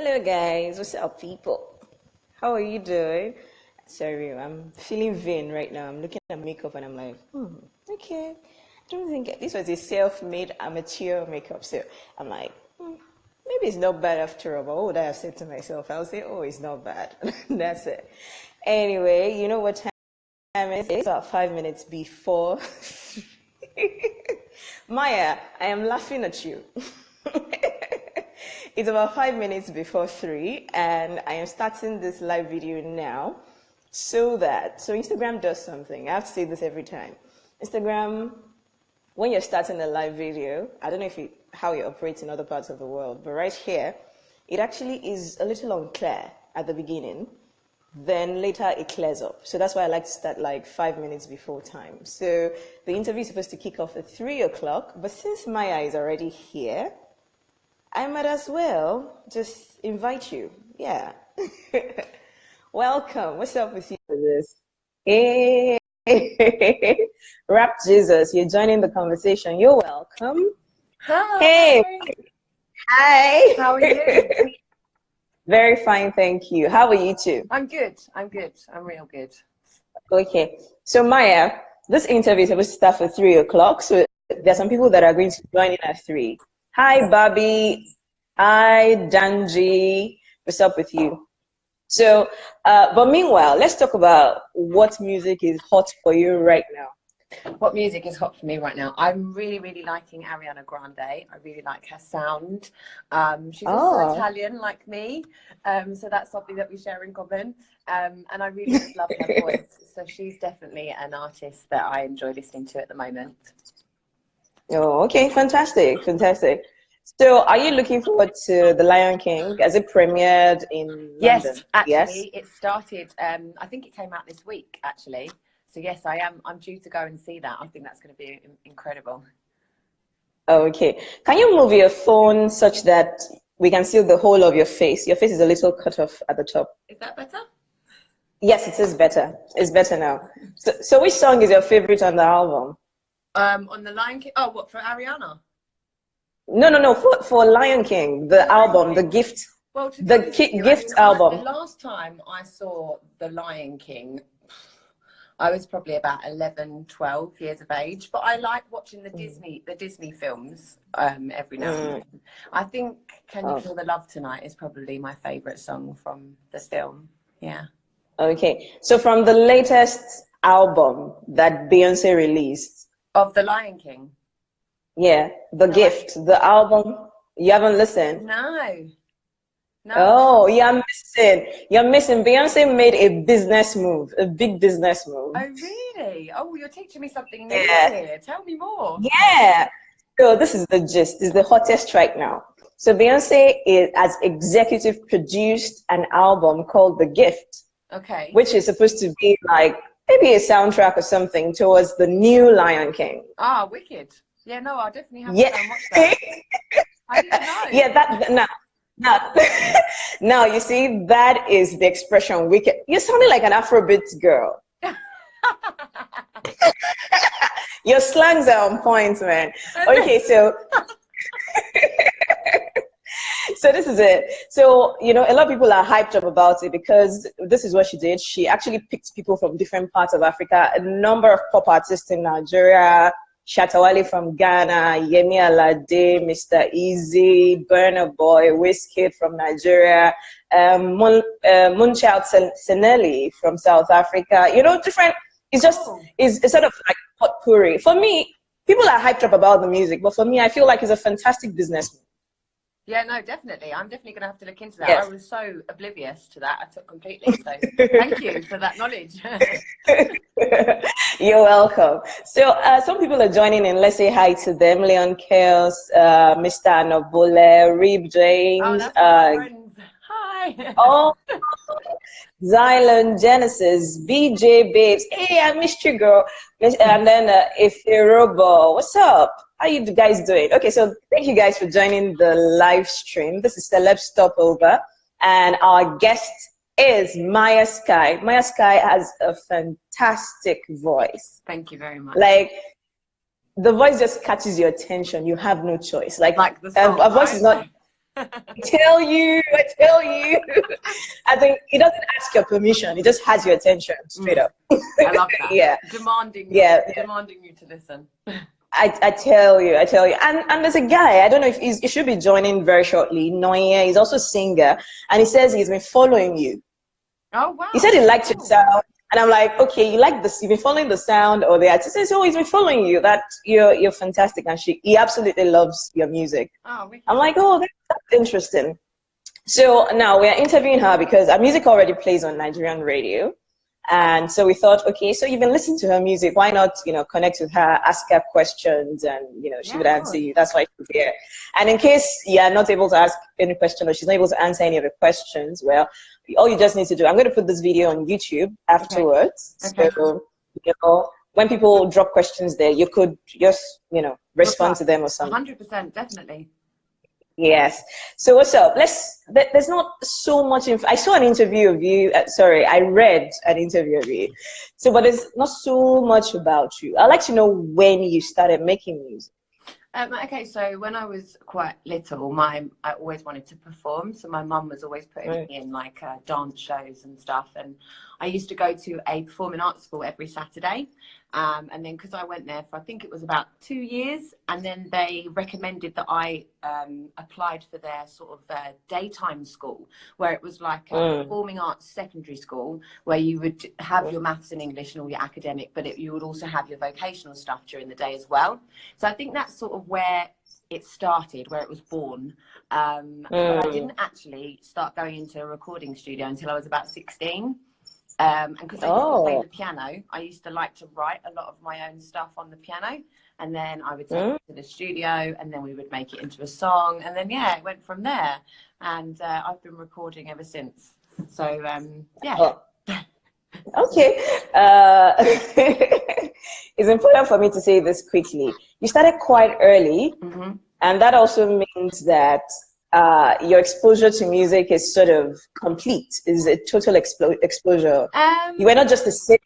Hello guys, what's up people? How are you doing? Sorry, I'm feeling vain right now. I'm looking at makeup and I'm like, okay. I don't think this was a self-made amateur makeup, so I'm like, maybe it's not bad after all. But what would I have said to myself? I'll say, oh, it's not bad. That's it. Anyway, you know what time it is? It's about 5 minutes before. Maya, I am laughing at you. It's about 5 minutes before 3, and I am starting this live video now so Instagram does something. I have to say this every time. Instagram, when you're starting a live video, I don't know how it operates in other parts of the world, but right here, it actually is a little unclear at the beginning. Then later it clears up. So that's why I like to start like 5 minutes before time. So the interview is supposed to kick off at 3 o'clock, but since Maya is already here, I might as well just invite you. Yeah. Welcome. What's up with you for this? Hey. Rap Jesus, you're joining the conversation. You're welcome. Hi. Hey. Hi. How are you? Very fine, thank you. How are you too? I'm good. I'm real good. Okay. So Maya, this interview is supposed to start for 3 o'clock. So there's some people that are going to join in at 3. Hi, Bobby. Hi, Danji. What's up with you? So, but meanwhile, let's talk about what music is hot for you right now. What music is hot for me right now? I'm really liking Ariana Grande. I really like her sound. She's also Italian like me, so that's something that we share in common. And I really just love her voice. So she's definitely an artist that I enjoy listening to at the moment. Oh, okay, fantastic. So, are you looking forward to The Lion King as it premiered in London? Yes, actually, it started. I think it came out this week, actually. So yes, I am. I'm due to go and see that. I think that's going to be incredible. Okay. Can you move your phone such that we can see the whole of your face? Your face is a little cut off at the top. Is that better? Yes, it is better. It's better now. So which song is your favorite on the album? On the Lion King. Oh, what, for Ariana? No. For Lion King, the album, The Gift. Well, Gift album. The last time I saw The Lion King, I was probably about 11, 12 years of age. But I like watching the Disney films every now and then. I think "Can You Feel the Love Tonight" is probably my favorite song from the film. Yeah. Okay, so from the latest album that Beyonce released. Of The Lion King? Yeah, The Gift, the album. You haven't listened? No. Oh, you're missing. Beyonce made a business move, a big business move. Oh, really? Oh, you're teaching me something new here. Tell me more. Yeah. So this is the gist. It's the hottest right now. So Beyonce has executive produced an album called The Gift. Okay. Which is supposed to be like maybe a soundtrack or something towards the new Lion King. Ah, wicked. Yeah, no, I'll definitely have to go and watch that. I didn't know. Yeah, now you see, that is the expression wicked. You're sounding like an Afrobeat girl. Your slangs are on point, man. Okay, so so this is it. So, a lot of people are hyped up about it because this is what she did. She actually picked people from different parts of Africa, a number of pop artists in Nigeria, Shatta Wale from Ghana, Yemi Alade, Mr. Easy, Burna Boy, Wizkid from Nigeria, Moonchild Senelli from South Africa. Different. It's sort of like potpourri. For me, people are hyped up about the music, but for me, I feel like it's a fantastic business move. Yeah, no, definitely. I'm definitely going to have to look into that. Yes. I was so oblivious to that. I took completely. So thank you for that knowledge. You're welcome. So some people are joining in. Let's say hi to them. Leon Kels, Mr. Anabole, Reeb James. Oh, that's my friends. Hi. Oh, Xylon Genesis, BJ Babes. Hey, I missed you, girl. And then Ife Robo. What's up? How you guys doing? Okay, so thank you guys for joining the live stream. This is Celeb Stopover, and our guest is Myah Sky. Myah Sky has a fantastic voice. Thank you very much. Like, the voice just catches your attention. You have no choice. Like the song, a voice is not. I tell you. I think he doesn't ask your permission. He just has your attention straight up. I love that. Yeah. Demanding, demanding you to listen. I tell you. And there's a guy, I don't know if he should be joining very shortly. Noye, he's also a singer. And he says he's been following you. Oh, wow. He said he liked your sound. And I'm like, okay, you like this? You've been following the sound or the artist? He says, oh, he's been following you. That you're fantastic, and he absolutely loves your music. Oh, I'm like, oh, that's interesting. So now we are interviewing her because our music already plays on Nigerian radio, and so we thought, okay, so you've been listening to her music. Why not, connect with her, ask her questions, and she would answer you. That's why she's here. And in case you are not able to ask any question or she's not able to answer any of the questions, well, all you just need to do, I'm going to put this video on YouTube afterwards. Okay. So, when people drop questions there, you could just, respond to them or something. 100%, definitely. Yes. So what's up? There's not so much. I saw an interview of you. I read an interview of you. So, but there's not so much about you. I'd like to know when you started making music. Okay, so when I was quite little, I always wanted to perform. So my mum was always putting me in like dance shows and stuff. And I used to go to a performing arts school every Saturday. And then because I went there for, I think it was about 2 years, and then they recommended that I applied for their sort of daytime school, where it was like a performing arts secondary school, where you would have your maths and English and all your academic, but you would also have your vocational stuff during the day as well. So I think that's sort of where it started, where it was born. But I didn't actually start going into a recording studio until I was about 16. And because I used to play the piano, I used to like to write a lot of my own stuff on the piano, and then I would take it to the studio, and then we would make it into a song, and then it went from there. And I've been recording ever since. So Okay. It's important for me to say this quickly. You started quite early, and that also means that your exposure to music is sort of complete. Is a total exposure. You were not just a singer.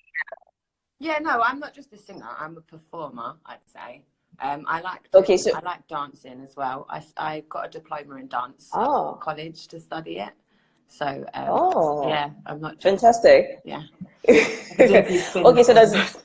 Yeah, no, I'm not just a singer. I'm a performer, I'd say. I like I like dancing as well. I got a diploma in dance at college to study it. So yeah, I'm not just, fantastic. Yeah. Okay, so does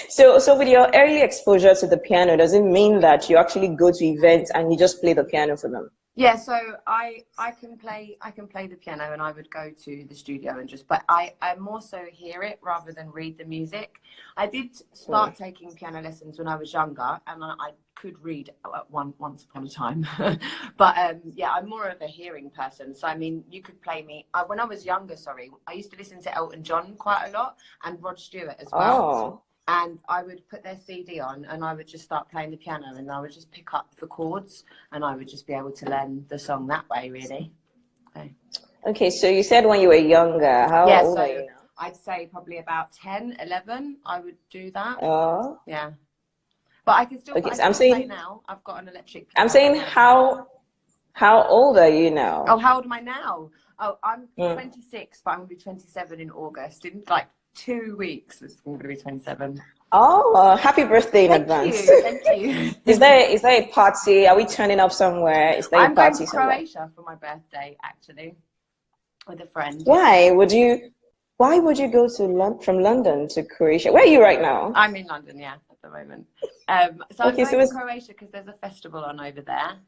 so with your early exposure to the piano, does it mean that you actually go to events and you just play the piano for them? Yeah, so I can play the piano, and I would go to the studio and but I more so hear it rather than read the music. I did start taking piano lessons when I was younger, and I could read once upon a time. But yeah, I'm more of a hearing person. So I mean, you could play me when I was younger. I used to listen to Elton John quite a lot, and Rod Stewart as well. And I would put their CD on, and I would just start playing the piano, and I would just pick up the chords, and I would just be able to learn the song that way, really. Okay, so you said when you were younger. How old are you now? I'd say probably about 10, 11, I would do that. Yeah. But I can still, play now. I've got an electric piano. I'm saying how old are you now? Oh, how old am I now? Oh, I'm 26, but I'm going to be 27 in August. In like 2 weeks, I'm going to be 27. Oh, happy birthday in advance. Thank you. Is there a party? Are we turning up somewhere? Is there a party I'm going to somewhere? Croatia for my birthday, actually, with a friend. Why would you go from London to Croatia? Where are you right now? I'm in London, yeah, at the moment. So I'm going to Croatia because there's a festival on over there.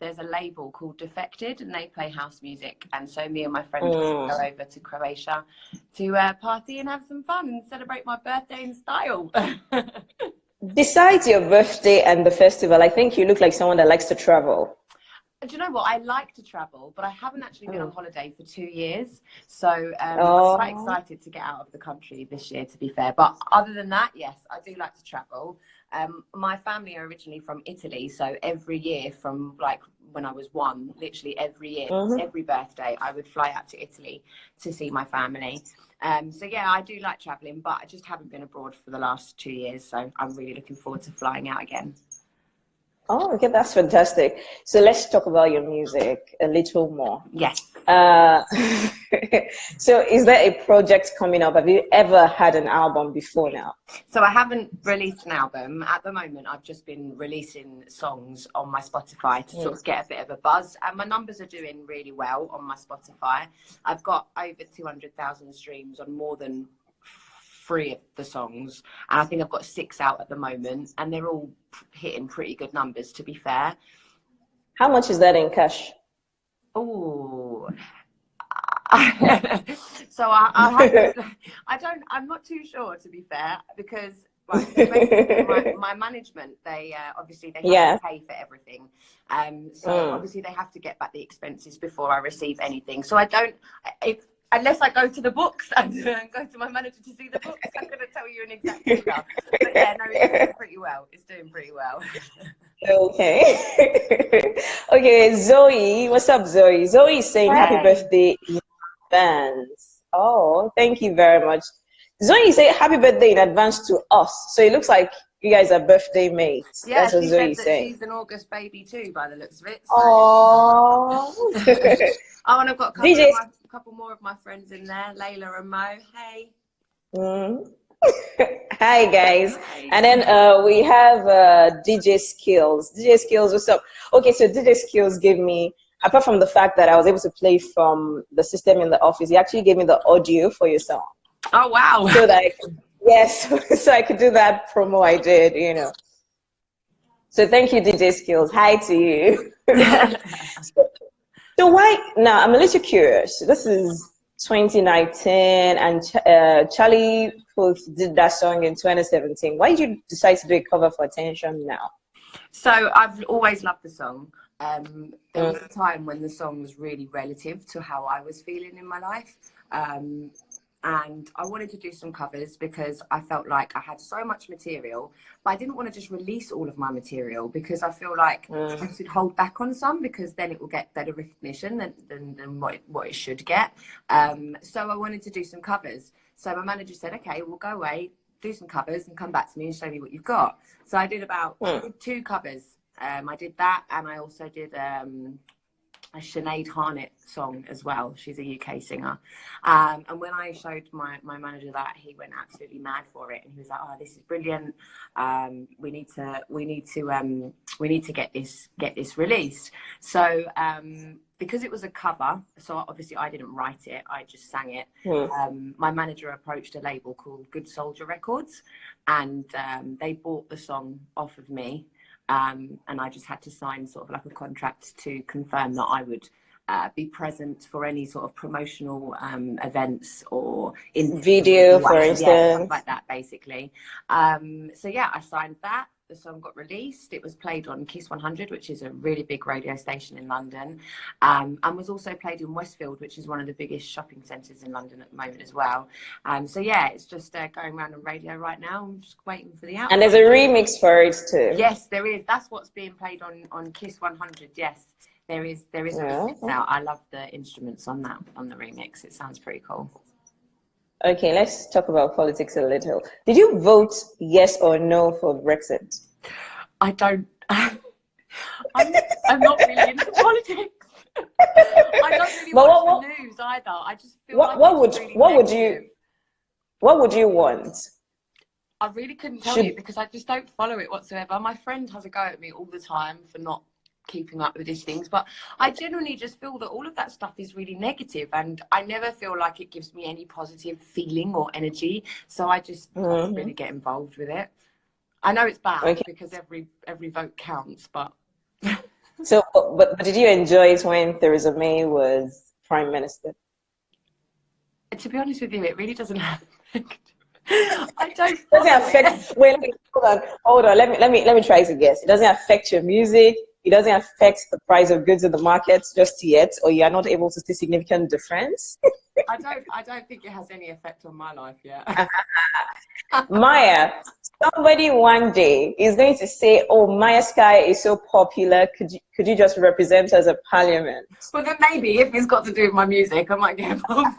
There's a label called Defected, and they play house music, and so me and my friends go over to Croatia to party and have some fun and celebrate my birthday in style. Besides your birthday and the festival, I think you look like someone that likes to travel. Do you know what? I like to travel, but I haven't actually been on holiday for 2 years. So I'm quite excited to get out of the country this year, to be fair. But other than that, yes, I do like to travel. My family are originally from Italy. So every year from like when I was 1, literally every year, every birthday, I would fly out to Italy to see my family. So yeah, I do like traveling, but I just haven't been abroad for the last 2 years. So I'm really looking forward to flying out again. Oh, okay, that's fantastic. So let's talk about your music a little more. Yes. Uh, so is there a project coming up? Have you ever had an album before now? So I haven't released an album. At the moment, I've just been releasing songs on my Spotify to sort of get a bit of a buzz. And my numbers are doing really well on my Spotify. I've got over 200,000 streams on more than 3 of the songs. And I think I've got 6 out at the moment. And they're all hitting pretty good numbers, to be fair. How much is that in cash? Oh, so I'll have to, I'm not too sure, to be fair, because right, so basically my management, they obviously they have to pay for everything. So obviously they have to get back the expenses before I receive anything. So I don't, unless I go to the books and go to my manager to see the books, I'm going to tell you an exact figure. But yeah, no, it's doing pretty well. It's doing pretty well. Okay. Okay, Zoe, what's up, Zoe? Zoe is saying happy birthday in advance. Oh, thank you very much. Zoe say happy birthday in advance to us. So it looks like you guys are birthday mates. Yeah, that's what she Zoe said that saying. she's an August baby too, by the looks of it. So. Oh. Oh, and I've got a couple more of my friends in there, Layla and Mo. Hey. Hi guys. Hi. And then we have DJ Skills. DJ Skills, what's up? Okay, so DJ Skills gave me, apart from the fact that I was able to play from the system in the office, he actually gave me the audio for your song. Oh wow. So that so I could do that promo I did, you know. So thank you, DJ Skills. Hi to you. So why now? I'm a little curious. This is 2019, and Charlie Puth did that song in 2017. Why did you decide to do a cover for Attention now? So I've always loved the song. There was a time when the song was really relative to how I was feeling in my life. And I wanted to do some covers because I felt like I had so much material, but I didn't want to just release all of my material because I feel like I should hold back on some because then it will get better recognition than what it should get. So I wanted to do some covers. So my manager said, okay, we'll go away, do some covers and come back to me and show me what you've got. So I did about 2 covers. I did that, and I also did a Sinead Harnett song as well. She's a UK singer. And when I showed my manager that, he went absolutely mad for it. And he was like, oh, this is brilliant. We need to get this released. So because it was a cover, so obviously I didn't write it, I just sang it. My manager approached a label called Good Soldier Records, and they bought the song off of me. And I just had to sign sort of like a contract to confirm that I would be present for any sort of promotional events or in video, for instance, stuff like that, basically. So yeah, I signed that. The song got released. It was played on Kiss 100, which is a really big radio station in London, and was also played in Westfield, which is one of the biggest shopping centres in London at the moment as well. So yeah, it's just going around on radio right now. I'm just waiting for the outcome. And there's a remix for it too. Yes, there is. That's what's being played on Kiss 100. Yes, there is a remix out. I love the instruments on the remix. It sounds pretty cool. Okay, let's talk about politics a little. Did you vote yes or no for Brexit? I don't. I'm not really into politics. I don't really watch the news either. I just feel what would you want? I really couldn't tell you because I just don't follow it whatsoever. My friend has a go at me all the time for not keeping up with these things, but I genuinely just feel that all of that stuff is really negative, and I never feel like it gives me any positive feeling or energy, so I just don't really get involved with it. I know it's bad because every vote counts, but so but did you enjoy it when Theresa May was Prime Minister? To be honest with you, it really doesn't affect. I don't. It doesn't affect. Wait, hold on. Let me try to guess. It doesn't affect your music. It doesn't affect the price of goods in the markets just yet, or you are not able to see significant difference. I don't think it has any effect on my life yet. Myah, somebody one day is going to say, "Oh, Myah Sky is so popular. Could you just represent us at Parliament?" Well, then maybe if it's got to do with my music, I might get involved.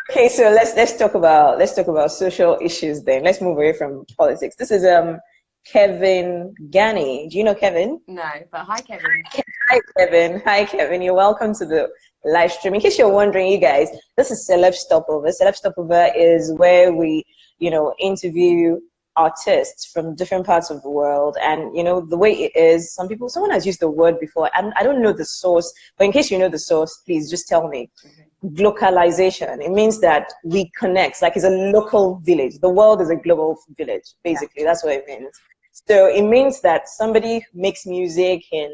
Okay, so let's talk about social issues then. Let's move away from politics. This is Kevin Gani. Do you know Kevin? No, but hi, Kevin. Hi Kevin. Hi Kevin. You're welcome to the live stream. In case you're wondering, you guys, this is Celeb Stopover. Celeb Stopover is where we, interview artists from different parts of the world. And the way it is, someone has used the word before, and I don't know the source, but in case you know the source, please just tell me. Okay. Localization. It means that we connect, like it's a local village. The world is a global village, basically. Yeah. That's what it means. So it means that somebody makes music in,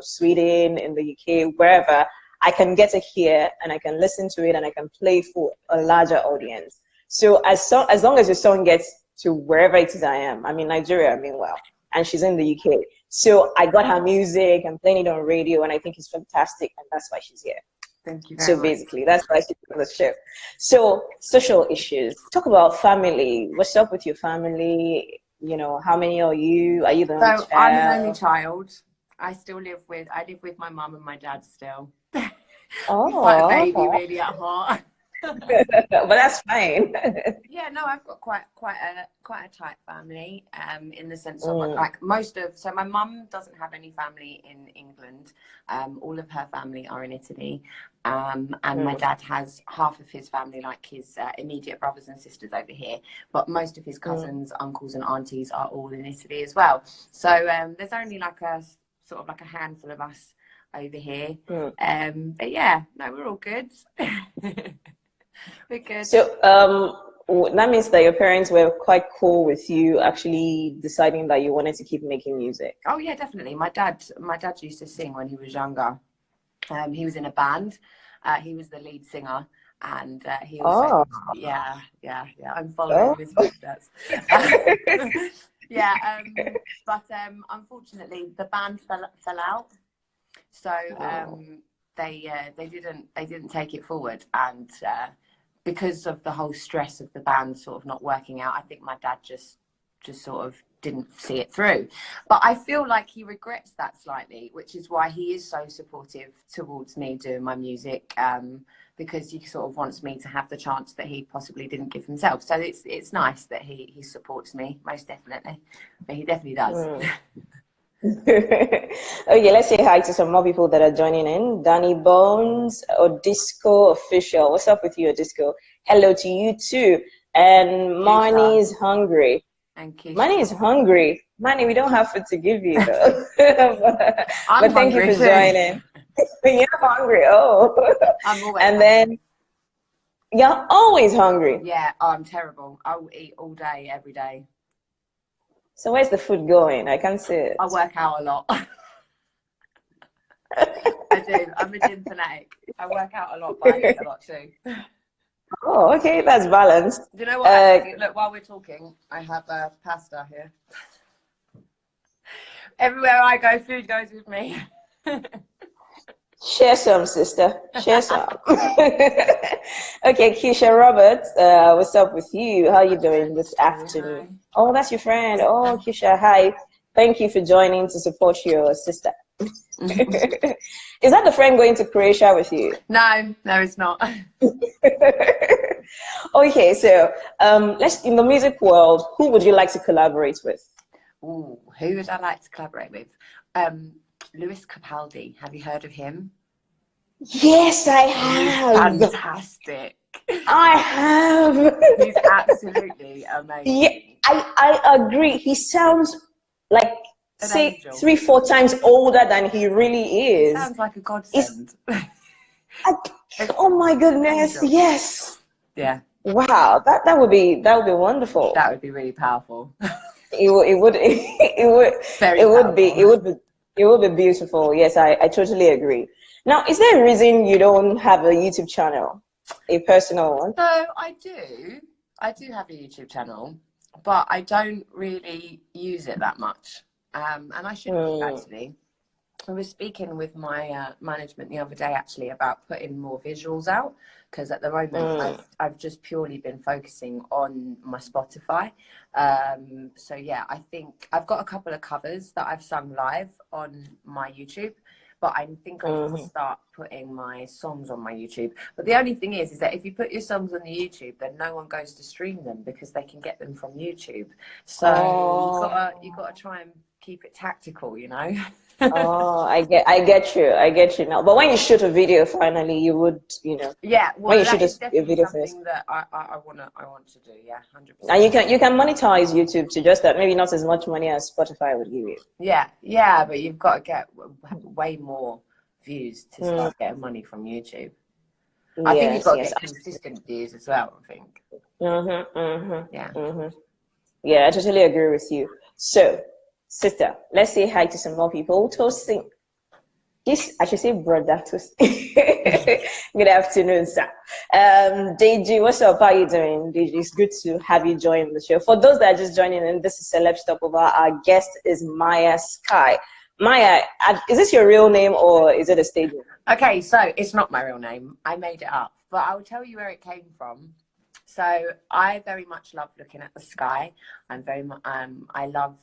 Sweden, in the UK, wherever, I can get it here and I can listen to it and I can play for a larger audience. So as long as your song gets to wherever it is I am, I'm in Nigeria, meanwhile, and she's in the UK. So I got her music, I'm playing it on radio, and I think it's fantastic, and that's why she's here. Thank you very much. Basically, that's why she's on the show. So social issues. Talk about family. What's up with your family? How many are you? Are you the only child? I'm an only child. I live with my mum and my dad still. Oh, quite a baby, really, at heart. But that's fine. Yeah, no, I've got quite a tight family. In the sense of like so my mum doesn't have any family in England. All of her family are in Italy, and my dad has half of his family, like his immediate brothers and sisters, over here. But most of his cousins, uncles, and aunties are all in Italy as well. So there's only like a sort of like a handful of us over here. But yeah, no, we're all good. We're good. So that means that your parents were quite cool with you actually deciding that you wanted to keep making music. Oh yeah, definitely. My dad used to sing when he was younger. He was in a band. He was the lead singer, and he also yeah. I'm following his footsteps. Yeah, but unfortunately the band fell out. So they didn't take it forward, and because of the whole stress of the band sort of not working out, I think my dad just sort of didn't see it through. But I feel like he regrets that slightly, which is why he is so supportive towards me doing my music, because he sort of wants me to have the chance that he possibly didn't give himself. So it's nice that he supports me, most definitely. But he definitely does. Okay, let's say hi to some more people that are joining in. Danny Bones, Odisco Official. What's up with you, Odisco? Hello to you too. And Manny is hungry. Manny is hungry. Manny, we don't have food to give you though. but thank you for joining. You're hungry. Oh. I'm always hungry. Then you're always hungry. Yeah, I'm terrible. I will eat all day, every day. So where's the food going? I can't see it. I work out a lot. I do. I'm a gym fanatic. I work out a lot, but I eat a lot too. Oh, okay. That's balanced. Do you know what? Look, while we're talking, I have pasta here. Everywhere I go, food goes with me. Share some, sister. Share some. Okay, Keisha Roberts, what's up with you? How are you doing this afternoon? Hi. Oh, that's your friend. Oh, Keisha, hi. Thank you for joining to support your sister. Is that the friend going to Croatia with you? No, it's not. Okay, so let's in the music world, who would you like to collaborate with? Ooh, who would I like to collaborate with? Lewis Capaldi. Have you heard of him? Yes, I have. He's fantastic. I have. He's absolutely amazing. Yeah, I agree. He sounds like say 3-4 times older than he really is. He sounds like a godsend. Oh my goodness! Yes. Yeah. Wow, that would be wonderful. That would be really powerful. It would be beautiful. Yes, I totally agree. Now, is there a reason you don't have a YouTube channel, a personal one? So I do have a YouTube channel, but I don't really use it that much. And I shouldn't actually. I was speaking with my management the other day actually about putting more visuals out, because at the moment I've just purely been focusing on my Spotify. So yeah, I think I've got a couple of covers that I've sung live on my YouTube, but I think I need to start putting my songs on my YouTube. But the only thing is that if you put your songs on the YouTube, then no one goes to stream them because they can get them from YouTube. So you gotta try and keep it tactical, you know. Oh, I get you now. But when you shoot a video, finally, you would, you know. Yeah, When well, you shoot that is a definitely video first, something that I want to do. Yeah, 100%. and you can monetize YouTube to just that maybe not as much money as Spotify would give you. Yeah, but you've got to get way more views to start getting money from YouTube. I think you've got to get consistent views as well, I think. Yeah, I totally agree with you. So, sister, let's say hi to some more people. Toasting. This, I should say brother Toasting. Good afternoon, sir. Deji, what's up? How are you doing? Deji, it's good to have you join the show. For those that are just joining in, this is Celeb Stopover. Our guest is Myah Sky. Myah, is this your real name or is it a stage name? Okay, so it's not my real name. I made it up, but I will tell you where it came from. So I very much love looking at the sky. I'm very much, I love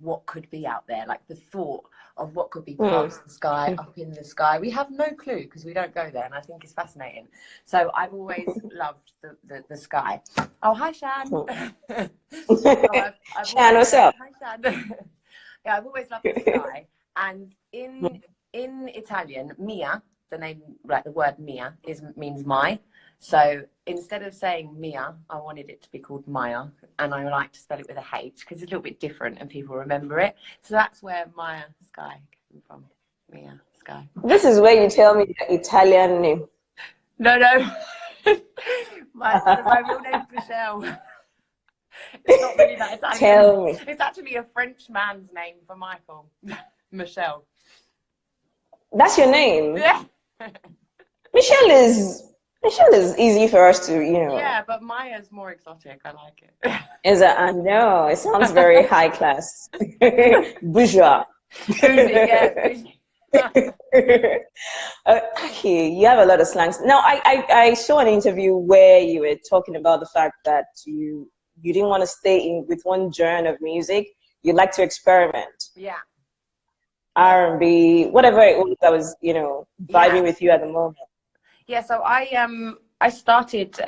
what could be out there, like the thought of what could be past the sky, up in the sky. We have no clue because we don't go there, and I think it's fascinating. So I've always loved the sky. Oh, hi, Shan. Shan, what's up? Hi, Shan. Yeah, I've always loved the sky. And in Italian, Mia, the name, like the word Mia, means my. So instead of saying Mia, I wanted it to be called Myah, and I like to spell it with a H because it's a little bit different and people remember it. So that's where Myah Sky came from. Myah Sky. This is where you tell me the Italian name. No. my real name's Michelle. It's not really that Italian. Tell me. It's actually a French man's name for Michael. Michelle. That's your name? Yeah. Michelle is easy for us to, you know. Yeah, but Maya's more exotic. I like it. Is that? I know. It sounds very high class. Bourgeois. Okay, you have a lot of slangs. Now, I saw an interview where you were talking about the fact that you didn't want to stay with one genre of music. You like to experiment. Yeah. R&B, whatever it was that was, you know, vibing with you at the moment. Yeah, so I started,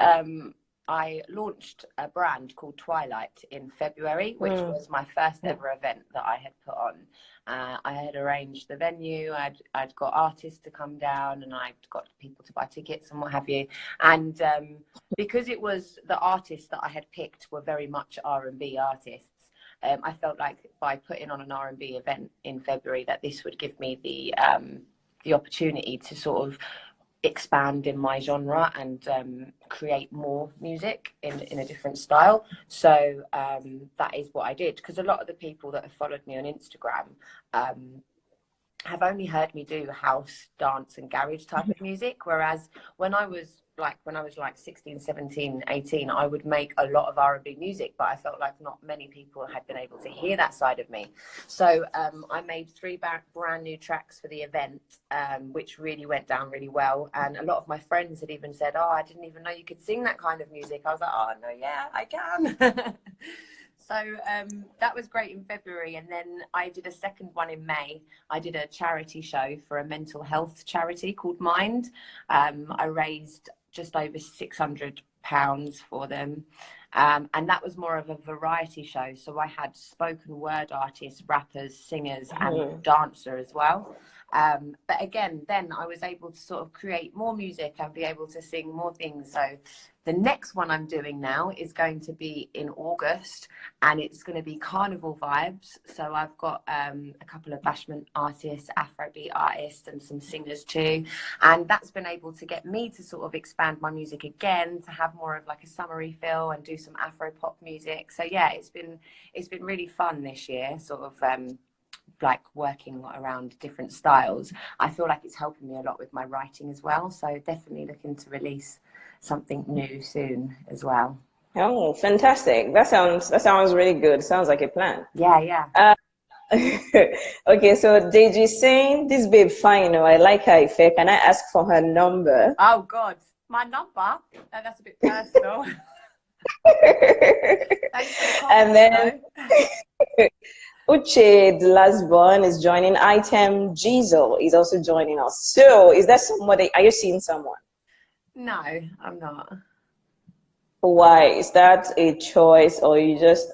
I launched a brand called Twilight in February, which was my first ever event that I had put on. I had arranged the venue, I'd got artists to come down, and I'd got people to buy tickets and what have you. And because it was the artists that I had picked were very much R&B artists, I felt like by putting on an R&B event in February that this would give me the opportunity to sort of expand in my genre and create more music in a different style. So that is what I did, because a lot of the people that have followed me on Instagram have only heard me do house, dance and garage type of music, whereas when I was like 16, 17, 18, I would make a lot of R&B music, but I felt like not many people had been able to hear that side of me. So I made 3 brand new tracks for the event, which really went down really well. And a lot of my friends had even said, oh, I didn't even know you could sing that kind of music. I was like, oh, no, yeah, I can. So that was great in February. And then I did a second one in May. I did a charity show for a mental health charity called Mind. I raised just over £600 for them. And that was more of a variety show. So I had spoken word artists, rappers, singers, and dancer as well. But again, then I was able to sort of create more music and be able to sing more things. So the next one I'm doing now is going to be in August, and it's going to be carnival vibes. So I've got a couple of bashment artists, Afrobeat artists, and some singers too. And that's been able to get me to sort of expand my music again, to have more of like a summery feel and do some Afro pop music. So yeah, it's been really fun this year, sort of like working around different styles. I feel like it's helping me a lot with my writing as well. So definitely looking to release something new soon as well. Oh, fantastic. That sounds really good. Sounds like a plan. Yeah. Okay, so Deji saying, this babe fine, I like her Ife. Can I ask for her number? Oh God, my number? That's a bit personal. And then Uche, the last born, is joining. Item Jizel is also joining us. So, is there somebody? Are you seeing someone? No, I'm not. Why? Is that a choice, or you just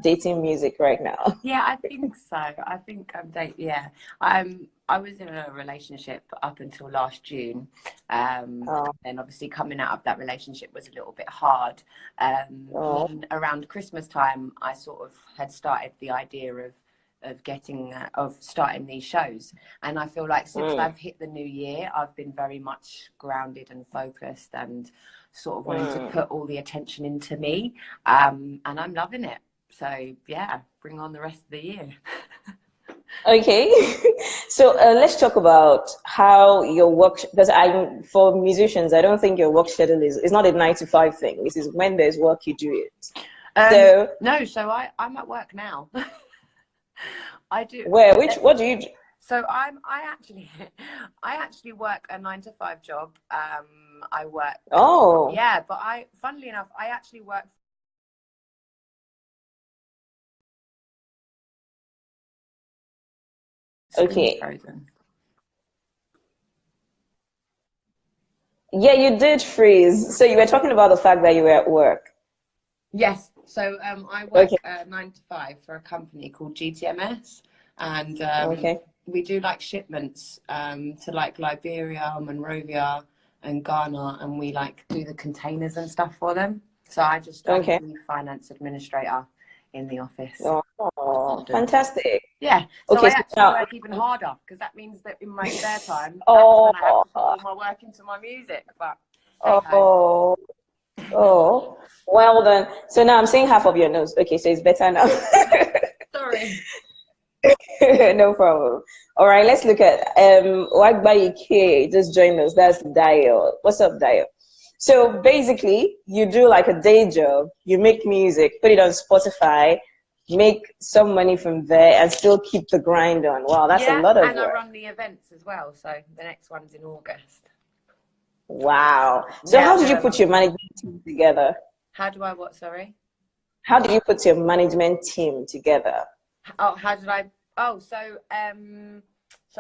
dating music right now? Yeah, I think so. I think I'm dating. Yeah, I was in a relationship up until last June, Oh, and obviously coming out of that relationship was a little bit hard. oh, Then around Christmas time, I sort of had started the idea of starting these shows, and I feel like since mm, I've hit the new year, I've been very much grounded and focused, and sort of wanting to mm. put all the attention into me, and I'm loving it. So yeah, bring on the rest of the year. Okay, so let's talk about how your work, because for musicians, I don't think your work schedule is, it's not a 9 to 5 thing. This is when there's work, you do it. So No, so I'm at work now. I do. what do you do? So I actually work a 9 to 5 job. I work, Oh, yeah, but funnily enough, I actually work. Screen okay. frozen. Yeah, you did freeze. So you were talking about the fact that you were at work. Yes. So I Okay, work 9 to 5 for a company called GTMS, and okay, we do like shipments to like Liberia, Monrovia, and Ghana, and we like do the containers and stuff for them. So I'm okay. the finance administrator in the office. Oh, fantastic. Yeah, so I Okay, so actually now, work even harder because that means that in my spare time, that's when I have oh, to put all my work into my music. But hey ho. oh, oh, well done. So now I'm seeing half of your nose. Okay, so it's better now. Sorry. No problem. All right, let's look at Wagbayi K just joined us. That's Dio. What's up, Dio? So basically, you do like a day job, you make music, put it on Spotify, make some money from there, and still keep the grind on. Wow, that's a Yeah, lot of and I work. run the events as well. So the next one's in August. Wow. So Yeah, how did no, you I put love your it. management team together? How do I what? Sorry. How did you put your management team together? Oh, how did I? Oh, so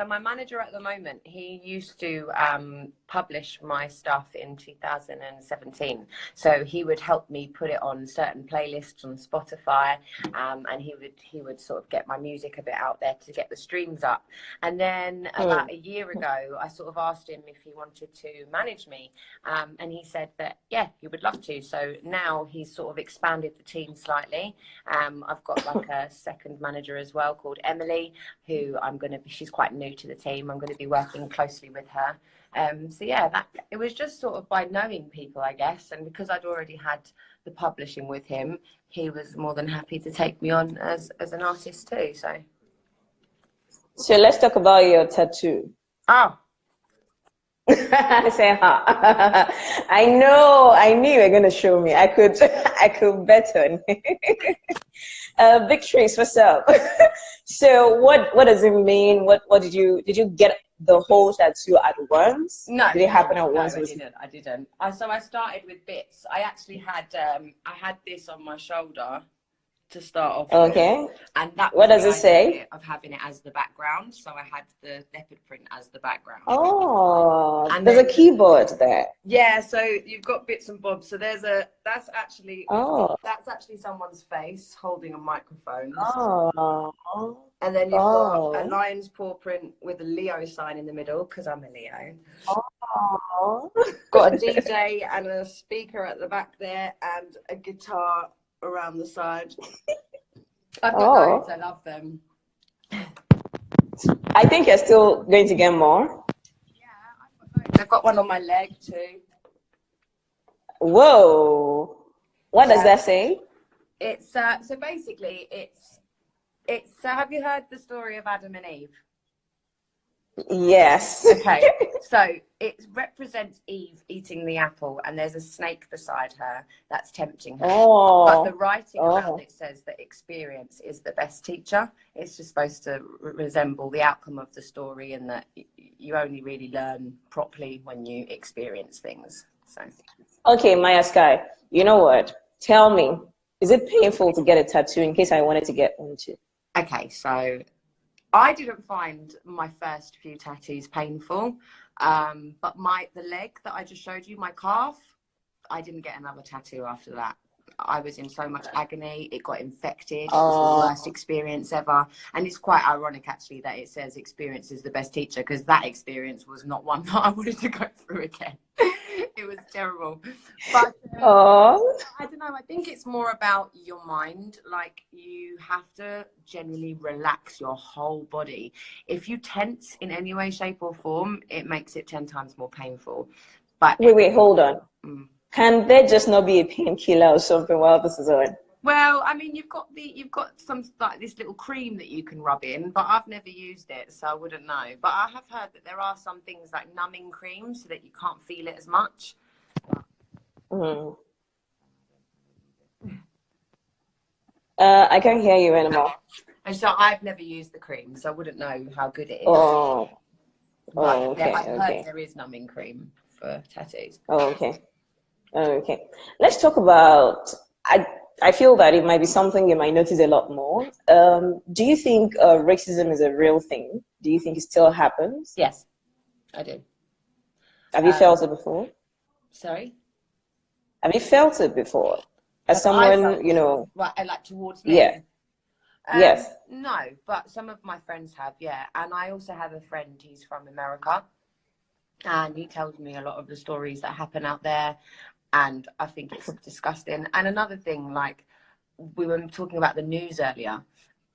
my manager at the moment, he used to publish my stuff in 2017. So he would help me put it on certain playlists on Spotify, and he would sort of get my music a bit out there to get the streams up. And then Hmm. about a year ago, I sort of asked him if he wanted to manage me, and he said that yeah, he would love to. So now he's sort of expanded the team slightly. I've got like a second manager as well called Emily, who she's quite new to the team. I'm going to be working closely with her. So yeah, it was just sort of by knowing people, I guess. And because I'd already had the publishing with him, he was more than happy to take me on as an artist too. So, So let's talk about your tattoo. oh, Say, huh? I knew you were gonna show me. I could bet on it. Big Trace, what's up? So what does it mean? What did you get the whole tattoo at once? no, Did it happen no, at no, once? I didn't. I didn't. So I started with bits. I actually had this on my shoulder to start off with, Okay. and that What was does the it say? idea of having it as the background. So I had the leopard print as the background, Oh, and there's a then keyboard there. yeah, so you've got bits and bobs. So Oh, that's actually someone's face holding a microphone, oh, and then you've got a oh, lion's paw print with a Leo sign in the middle because I'm a Leo. oh. Got a DJ and a speaker at the back there, and a guitar around the side. I've got loads. I Oh, love them. I think you're still going to get more. Yeah, I've got loads. I've got one on my leg too. Whoa. What does Yeah, that say? it's so basically it's have you heard the story of Adam and Eve? Yes. Okay, so it represents Eve eating the apple, and there's a snake beside her that's tempting her. But the Oh, writing around oh. it says that experience is the best teacher. It's just supposed to resemble the outcome of the story, and that you only really learn properly when you experience things. So, Okay, Myah Sky. You know what? Tell me, is it painful to get a tattoo in case I wanted to get one too? Okay, so I didn't find my first few tattoos painful, but the leg that I just showed you, my calf, I didn't get another tattoo after that. I was in so much agony. It got infected. It was the worst experience ever. And it's quite ironic, actually, that it says experience is the best teacher, because that experience was not one that I wanted to go through again. It was terrible. But I don't know. I think it's more about your mind. Like, you have to genuinely relax your whole body. If you tense in any way, shape, or form, it makes it 10 times more painful. But wait, hold on. Can there just not be a painkiller or something while this is on? Well, I mean, you've got some, like, this little cream that you can rub in, but I've never used it, so I wouldn't know. But I have heard that there are some things like numbing creams so that you can't feel it as much. I can't hear you anymore. And so I've never used the cream, so I wouldn't know how good it is. Okay. I've heard there is numbing cream for tattoos. Okay. Let's talk about, I feel that it might be something you might notice a lot more. Do you think racism is a real thing? Do you think it still happens? Yes, I do. Have you felt it before? Sorry? Have you felt it before? As someone, Right, like towards me? Yeah. Yes. No, but some of my friends have, yeah. And I also have a friend, he's from America. And he tells me a lot of the stories that happen out there. And I think it's disgusting. And another thing, like, we were talking about the news earlier.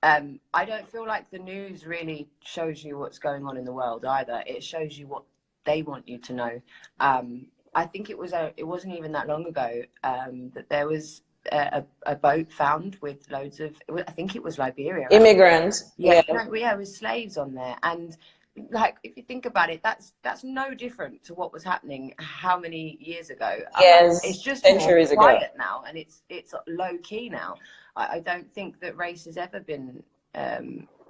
I don't feel like the news really shows you what's going on in the world either. It shows you what they want you to know. I think it wasn't even that long ago that there was a boat found with loads of, I think it was Liberia. Immigrants. Yeah, with slaves on there. And like, if you think about it, that's no different to what was happening how many years ago. Yes, it's just centuries more quiet ago now, and it's low key now. I don't think that race has ever been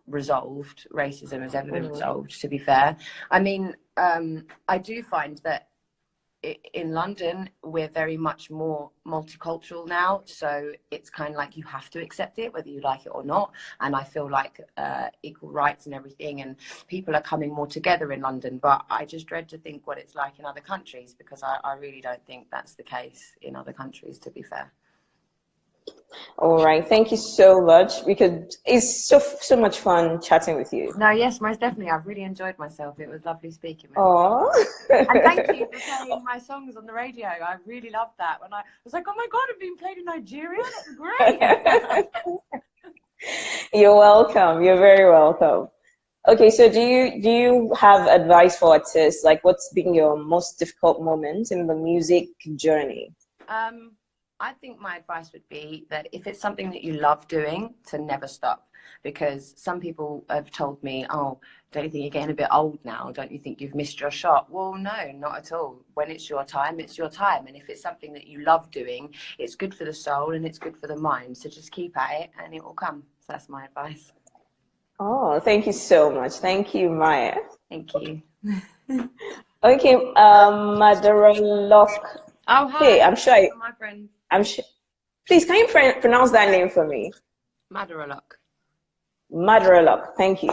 resolved. Racism has ever been resolved, to be fair. I mean, I do find that in London, we're very much more multicultural now, so it's kind of like you have to accept it whether you like it or not. And I feel like equal rights and everything, and people are coming more together in London, but I just dread to think what it's like in other countries, because I really don't think that's the case in other countries, to be fair. All right, thank you so much, because it's so much fun chatting with you. No, yes, most definitely. I've really enjoyed myself. It was lovely speaking with you. And thank you for playing my songs on the radio. I really loved that. When I was like, oh my God, I'm being played in Nigeria. That's great. You're welcome. You're very welcome. Okay, so do you have advice for artists? Like, what's been your most difficult moment in the music journey? I think my advice would be that if it's something that you love doing, to never stop. Because some people have told me, oh, don't you think you're getting a bit old now? Don't you think you've missed your shot? Well, no, not at all. When it's your time, it's your time. And if it's something that you love doing, it's good for the soul and it's good for the mind. So just keep at it and it will come. So that's my advice. Oh, thank you so much. Thank you, Myah. Thank you. Okay, Madaralock. Oh, hi. Hey, I'm sure my friend. I'm sure. Please, can you pronounce that name for me? Madaralock. Madaralock, thank you.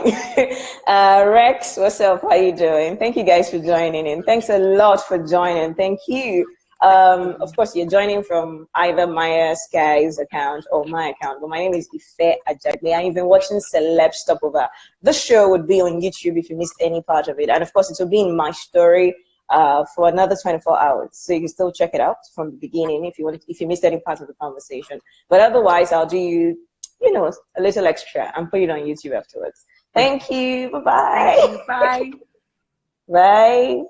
Rex, what's up? How you doing? Thank you guys for joining in. Thanks a lot for joining. Thank you. Of course, you're joining from either Myah Sky's account or my account, but my name is Ife Ajagbe, and you've been watching Celeb Stopover. This show would be on YouTube if you missed any part of it, and of course, it will be in my story for another 24 hours, so you can still check it out from the beginning if you missed any part of the conversation. But otherwise, I'll do you a little extra and put it on YouTube afterwards. Thank you. Bye-bye. Bye. Bye.